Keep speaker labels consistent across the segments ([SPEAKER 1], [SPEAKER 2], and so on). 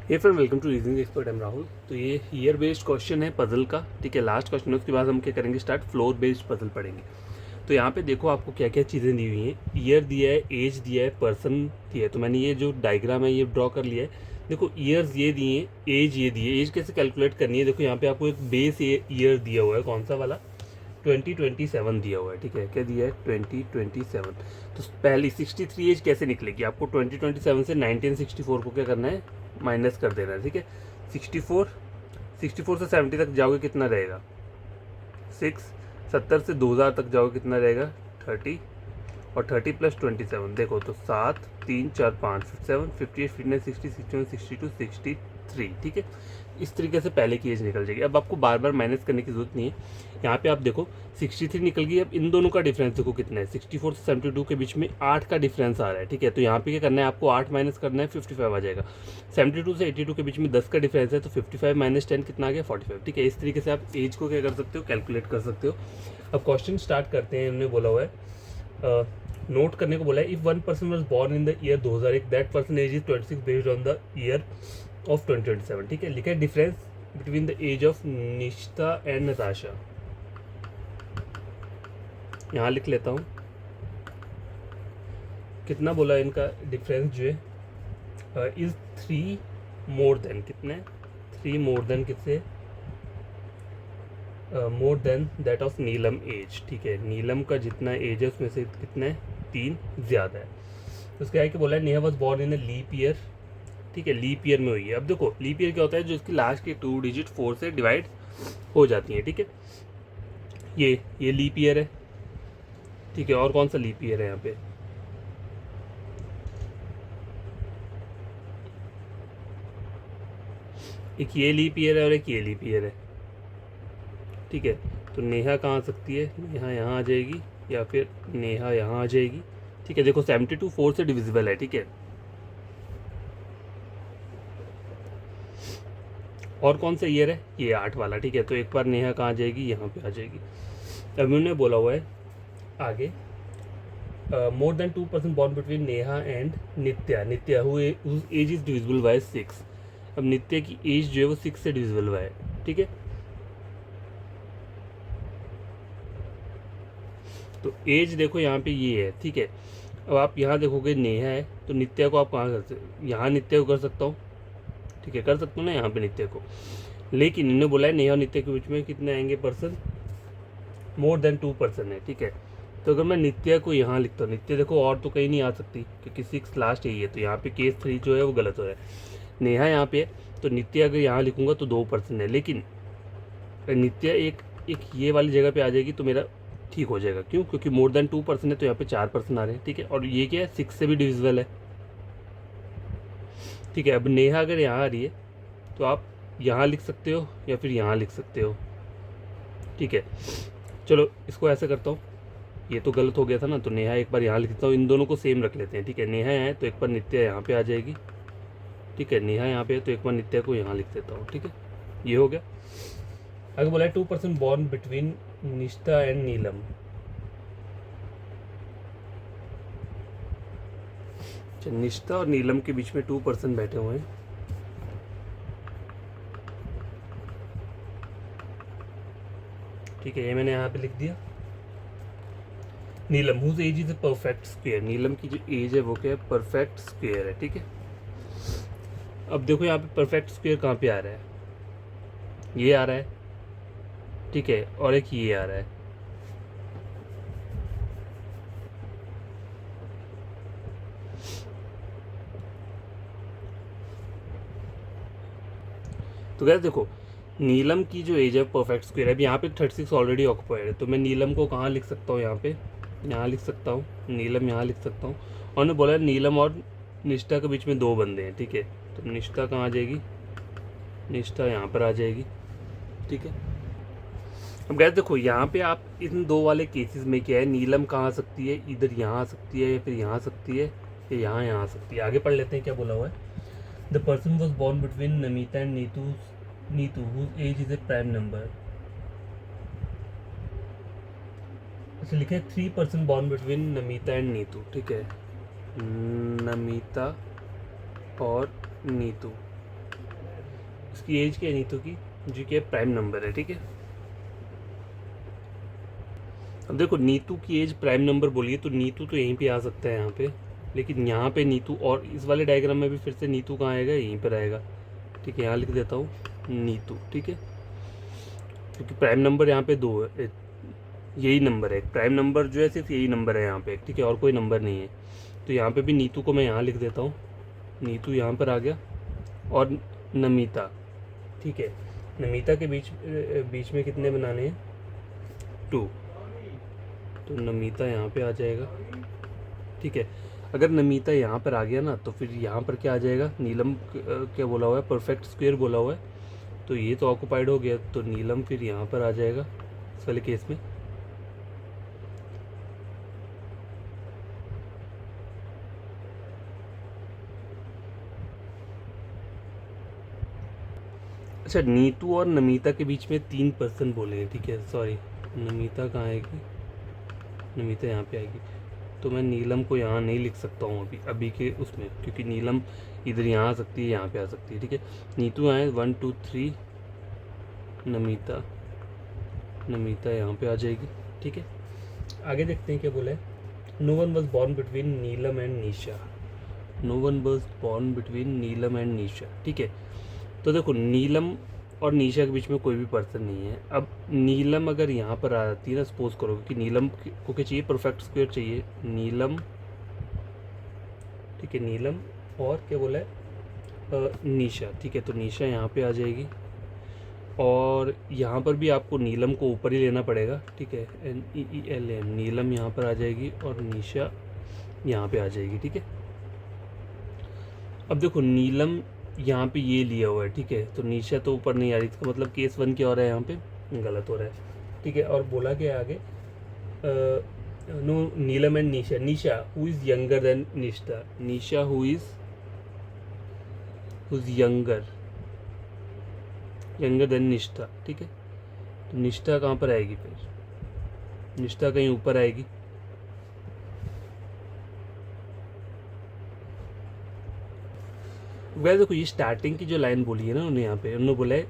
[SPEAKER 1] Hey friend, welcome to reasoning expert. Am Rahul. तो ये year based question है puzzle का, ठीक है। लास्ट क्वेश्चन है, उसके बाद हम क्या करेंगे, स्टार्ट फ्लोर बेस्ड पजल पढ़ेंगे। तो यहाँ पे देखो आपको क्या क्या चीज़ें दी हुई हैं। ईयर दिया है, एज दिया है, पर्सन दिया है। तो मैंने ये जो डायग्राम है ये ड्रॉ कर लिया है। देखो ईयर्स ये दिए हैं, एज ये दिए। एज कैसे कैलकुलेट करनी है, देखो यहाँ पे आपको एक बेस ईयर दिया हुआ है, कौन सा वाला, 2027 दिया हुआ है, ठीक है। क्या दिया है, 2027। तो पहली 63 एज कैसे निकलेगी, आपको 2027 से 1964 को क्या करना है, माइनस कर देना है, ठीक है। 64 से 70 तक जाओगे कितना रहेगा, 6। 70 से 2000 तक जाओगे कितना रहेगा, 30। और 30 प्लस 27 देखो तो 7, 3, 4, 5, 7, 58, 59, 60, 61, 62, 63, ठीक है। इस तरीके से पहले की एज निकल जाएगी। अब आपको बार बार माइनस करने की जरूरत नहीं है। यहाँ पे आप देखो 63 निकल गई। अब इन दोनों का डिफरेंस देखो कितना है, 64 से 72 के बीच में 8 का डिफरेंस आ रहा है, ठीक है। तो यहाँ पे क्या करना है, आपको 8 माइनस करना है, 55 आ जाएगा। 72 से 82 के बीच में 10 का डिफरेंस है, तो 55 माइनस 10 कितना आ गया, 45, ठीक है। इस तरीके से आप एज को क्या कर सकते हो, कैलकुलेट कर सकते हो। अब क्वेश्चन स्टार्ट करते हैं। उन्होंने बोला हुआ है, नोट करने को बोला है, if one person was born in the year 2001, that person age is 26 based on the year of 2027, ठीक है। लिखा है difference between the age of Nishta and Natasha. यहाँ लिख लेता हूँ, कितना बोला इनका डिफरेंस जो है, इज 3 मोर देन, कितने, 3 मोर देन किससे, more than that of Neelam age, ठीक है। नीलम का जितना एज है उसमें से कितना है, 3 ज़्यादा है। तो उसका है कि बोला है Neha was born in a leap year, ठीक है। लीप ईयर में हुई है। अब देखो लीप ईयर क्या होता है, जो इसकी लास्ट की 2 डिजिट 4 से डिवाइड हो जाती है, ठीक है। ये लीप ईयर है, ठीक है। और कौन सा लीप ईयर है यहाँ पे, एक ये लीप ईयर है और एक ये लीप ईयर है, ठीक है। तो नेहा कहाँ आ सकती है, नेहा यहाँ आ जाएगी, या फिर नेहा यहाँ आ जाएगी, ठीक है। देखो 72 4 से डिविजिबल है, ठीक है। और कौन सा ईयर है, ये 8 वाला, ठीक है। तो एक बार नेहा कहाँ आ जाएगी, यहाँ पे आ जाएगी। अब उन्होंने बोला हुआ है आगे, more than 2% born between Neha and Nitya, Nitya who age is divisible by 6। अब नित्या की एज जो है वो 6 से डिविजिबल बाय, ठीक है। तो एज देखो यहाँ पे ये है, ठीक है। अब आप यहाँ देखोगे नेहा है, तो नित्या को आप कहाँ कर सकते, यहाँ नित्या को कर सकता हूँ, ठीक है, कर सकता हूँ ना यहाँ पे नित्या को। लेकिन इन्होंने बोला है नेहा और नित्या के बीच में कितने आएंगे पर्सन, मोर देन 2% है, ठीक है। तो अगर मैं नित्या को यहाँ लिखता हूँ, नित्या देखो और तो कहीं नहीं आ सकती क्योंकि 6 लास्ट यही है, तो यहाँ पे केस 3 जो है वो गलत हो रहा है। नेहा यहाँ पे है, तो नित्या अगर यहाँ लिखूँगा तो 2% है। लेकिन नित्या एक एक ये वाली जगह पे आ जाएगी तो मेरा ठीक हो जाएगा। क्यों, क्योंकि मोर देन 2% है, तो यहाँ पे 4% आ रहे हैं, ठीक है। और ये क्या है, 6 से भी डिविजिबल है, ठीक है। अब नेहा अगर यहाँ आ रही है तो आप यहाँ लिख सकते हो या फिर यहाँ लिख सकते हो, ठीक है। चलो इसको ऐसे करता हूँ, ये तो गलत हो गया था ना, तो नेहा एक बार यहाँ लिख देता हूँ, इन दोनों को सेम रख लेते हैं, ठीक है। नेहा है तो एक बार नित्या यहाँ पे आ जाएगी, ठीक है। नेहा यहाँ पे है तो एक बार नित्या को यहाँ लिख देता हूँ, ठीक है। ये हो गया। आगे बोला है 2% बॉर्न बिटवीन निष्ठा एंड नीलम। अच्छा, निष्ठा और नीलम के बीच में 2% बैठे हुए हैं, ठीक है। ये मैंने यहाँ पे लिख दिया। Neelam whose age is a perfect square, Neelam की जो एज है वो क्या है, परफेक्ट स्क्वायर है, ठीक है। अब देखो यहाँ पे परफेक्ट स्क्वायर कहाँ पे आ रहा है, ये आ रहा है, ठीक है। और एक ये आ रहा है, तो गैस देखो नीलम की जो एज है परफेक्ट स्क्वायर है। अब यहाँ पे 36 ऑलरेडी ऑक्युपाइड है, तो मैं नीलम को कहाँ लिख सकता हूँ, यहाँ पे, यहाँ लिख सकता हूँ, नीलम यहाँ लिख सकता हूँ। और उन्होंने बोला नीलम और निष्ठा के बीच में 2 बंदे हैं, ठीक है। तो निष्ठा कहाँ आ जाएगी, निष्ठा यहाँ पर आ जाएगी, ठीक है। अब गैस देखो यहाँ पे आप इन 2 वाले केसेस में क्या है, नीलम कहाँ आ सकती है, इधर यहाँ आ सकती है, या फिर यहाँ आ सकती है, या यहाँ आ सकती है। आगे पढ़ लेते हैं क्या बोला हुआ है। The person was born between Namita and Neetu whose age is a prime number. अच्छा लिखे 3% born between Namita and Neetu, ठीक है। नमिता और नीतू, इसकी एज क्या है नीतू की, जो कि प्राइम नंबर है, ठीक है। अब देखो नीतू की एज प्राइम नंबर बोलिए तो नीतू तो यहीं पे आ सकता है यहाँ पे, लेकिन यहाँ पे नीतू, और इस वाले डायग्राम में भी फिर से नीतू कहाँ आएगा, यहीं पर आएगा, ठीक है। यहाँ लिख देता हूँ नीतू, ठीक है, क्योंकि प्राइम नंबर यहाँ पे 2 है, यही नंबर है प्राइम नंबर जो है, सिर्फ यही नंबर है यहाँ पे, ठीक है, और कोई नंबर नहीं है। तो यहाँ पे भी नीतू को मैं यहाँ लिख देता हूँ, नीतू यहाँ पर आ गया, और नमिता, ठीक है। नमिता के बीच में कितने बनाने हैं, 2, तो नमिता यहाँ पे आ जाएगा, ठीक है। अगर नमिता यहाँ पर आ गया ना, तो फिर यहाँ पर क्या आ जाएगा, नीलम क्या बोला हुआ है, परफेक्ट स्क्वायर बोला हुआ है, तो ये तो ऑक्यूपाइड हो गया, तो नीलम फिर यहाँ पर आ जाएगा इस वाले केस में। अच्छा, नीतू और नमिता के बीच में 3 पर्सन बोले हैं, ठीक है, सॉरी, नमिता कहाँ आएगी, नमिता यहाँ पे आएगी, तो मैं नीलम को यहाँ नहीं लिख सकता हूँ अभी के उसमें, क्योंकि नीलम इधर यहाँ आ सकती है, यहाँ पे आ सकती है, ठीक है। नीतू आए 1 2 3, नमिता, नमिता यहाँ पे आ जाएगी, ठीक है। आगे देखते हैं क्या बोला है। No one was born between Neelam and Nisha, no one was born between Neelam and Nisha, ठीक है। तो देखो नीलम और निशा के बीच में कोई भी पर्सन नहीं है। अब नीलम अगर यहाँ पर आ जाती है ना, सपोज करो कि नीलम को क्या चाहिए, परफेक्ट स्क्वायर चाहिए, नीलम, ठीक है, नीलम और क्या बोला है, निशा, ठीक है, तो निशा यहाँ पे आ जाएगी, और यहाँ पर भी आपको नीलम को ऊपर ही लेना पड़ेगा, ठीक है, NEELM, नीलम यहाँ पर आ जाएगी और निशा यहाँ पे आ जाएगी, ठीक है। अब देखो नीलम यहाँ पे ये लिया हुआ है, ठीक है, तो निशा तो ऊपर नहीं आ रही, इसका मतलब केस 1 क्या हो रहा है, यहाँ पे गलत हो रहा है, ठीक है। और बोला क्या आगे, no Neelam and Nisha, Nisha who is younger than Nishtha, Nisha who is younger than Nishtha, ठीक है। तो निष्ठा कहाँ पर आएगी, फिर निष्ठा कहीं ऊपर आएगी, वैसे देखो ये स्टार्टिंग की जो लाइन बोली है ना उन्होंने, यहाँ पे उन्होंने बोला है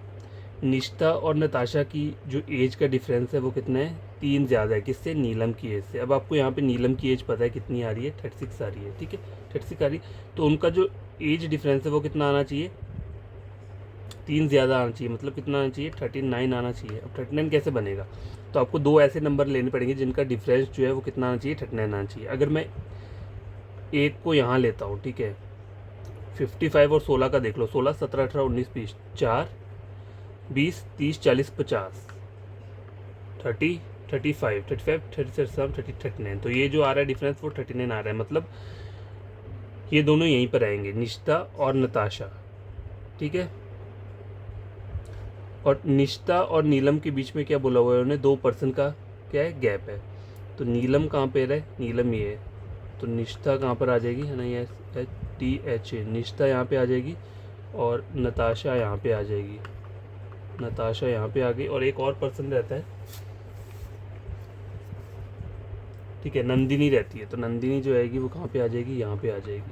[SPEAKER 1] निष्ठा और नताशा की जो एज का डिफरेंस है वो कितना है, 3 ज़्यादा है, किससे, नीलम की एज से। अब आपको यहाँ पे नीलम की एज पता है कितनी आ रही है, 36 आ रही है, ठीक है, 36 आ रही है, तो उनका जो एज डिफरेंस है वो कितना आना चाहिए, 3 ज़्यादा आना चाहिए, मतलब कितना आना चाहिए, 39 आना चाहिए। अब 39 कैसे बनेगा, तो आपको 2 ऐसे नंबर लेने पड़ेंगे जिनका डिफरेंस जो है वो कितना आना चाहिए, 39 आना चाहिए। अगर मैं एक को यहाँ लेता हूँ, ठीक है, 55 और 16 का देख लो, 16 17 18 19 20, 4 20 30 40 50 30 35 35 37 30 39, तो ये जो आ रहा है डिफरेंस वो 39 आ रहा है, मतलब ये दोनों यहीं पर आएंगे, निष्ठा और नताशा, ठीक है। और निष्ठा और नीलम के बीच में क्या बोला हुआ है उन्होंने, 2 पर्सन का क्या है, गैप है, तो नीलम कहाँ पे रहे, नीलम ये है, तो निष्ठा कहाँ पर आ जाएगी, है ना, ये THA, निष्ठा यहाँ पे आ जाएगी, और नताशा यहाँ पे आ जाएगी, नताशा यहाँ पे आ गई, और एक और पर्सन रहता है, ठीक है, नंदिनी रहती है, तो नंदिनी जो आएगी वो कहाँ पे आ जाएगी, यहाँ पे आ जाएगी,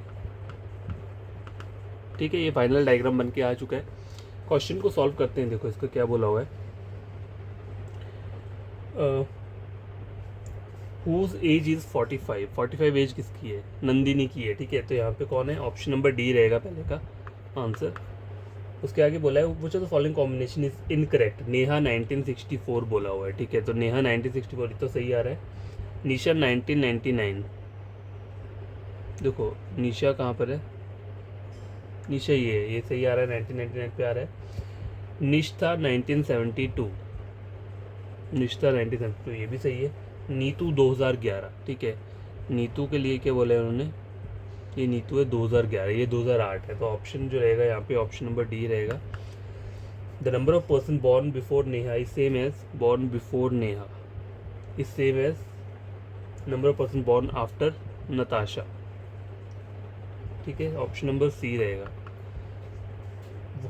[SPEAKER 1] ठीक है। ये फाइनल डायग्राम बन के आ चुका है। क्वेश्चन को सॉल्व करते हैं, देखो इसका क्या बोला हुआ है, हुज एज इज़ 45, 45 एज किसकी है, नंदिनी की है, ठीक है, तो यहाँ पे कौन है, ऑप्शन नंबर डी रहेगा पहले का आंसर। उसके आगे बोला है which of the following combination is incorrect, Neha 1964 बोला हुआ है, ठीक है, तो नेहा 1964 तो सही आ रहा है, निशा 1999, देखो निशा कहाँ पर है, निशा ये सही आ रहा है, 1999 पे आ रहा है। निष्ठा 1972, निष्ठा 1972 ये भी सही है। नीतू 2011, ठीक है, नीतू के लिए क्या बोला है उन्होंने, ये नीतू है 2011, ये 2008 है, तो ऑप्शन जो रहेगा यहाँ पे ऑप्शन नंबर डी रहेगा। The number of person born before Neha is same as born before Neha is same as number of person born after Natasha, ठीक है, ऑप्शन नंबर सी रहेगा।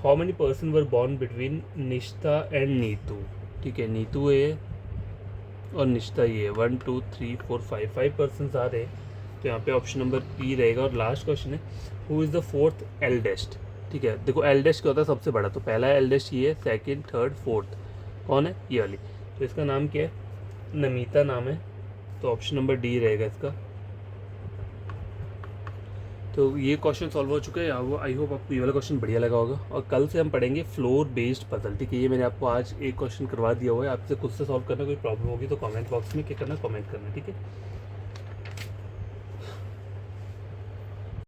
[SPEAKER 1] How many person were born between Nishtha and Neetu, ठीक है, नीतू है और निष्ठा ये 1 2 3 4 5 पर्सन आ रहे हैं, तो यहाँ पे ऑप्शन नंबर ई रहेगा। और लास्ट क्वेश्चन है who is the 4th eldest, ठीक है, देखो एल डैश क्या होता है सबसे बड़ा, तो पहला एल डैश ये है, सेकंड थर्ड फोर्थ कौन है, ये वाली। तो इसका नाम क्या है, नमिता नाम है, तो ऑप्शन नंबर डी रहेगा इसका। तो ये क्वेश्चन सॉल्व हो चुके हैं। आई होप आपको ये वाला क्वेश्चन बढ़िया लगा होगा। और कल से हम पढ़ेंगे फ्लोर बेस्ड पजल, ठीक है। ये मैंने आपको आज एक क्वेश्चन करवा दिया हुआ है, आपसे खुद से सॉल्व करना कोई प्रॉब्लम होगी तो कमेंट बॉक्स में क्या करना, कमेंट करना, ठीक है।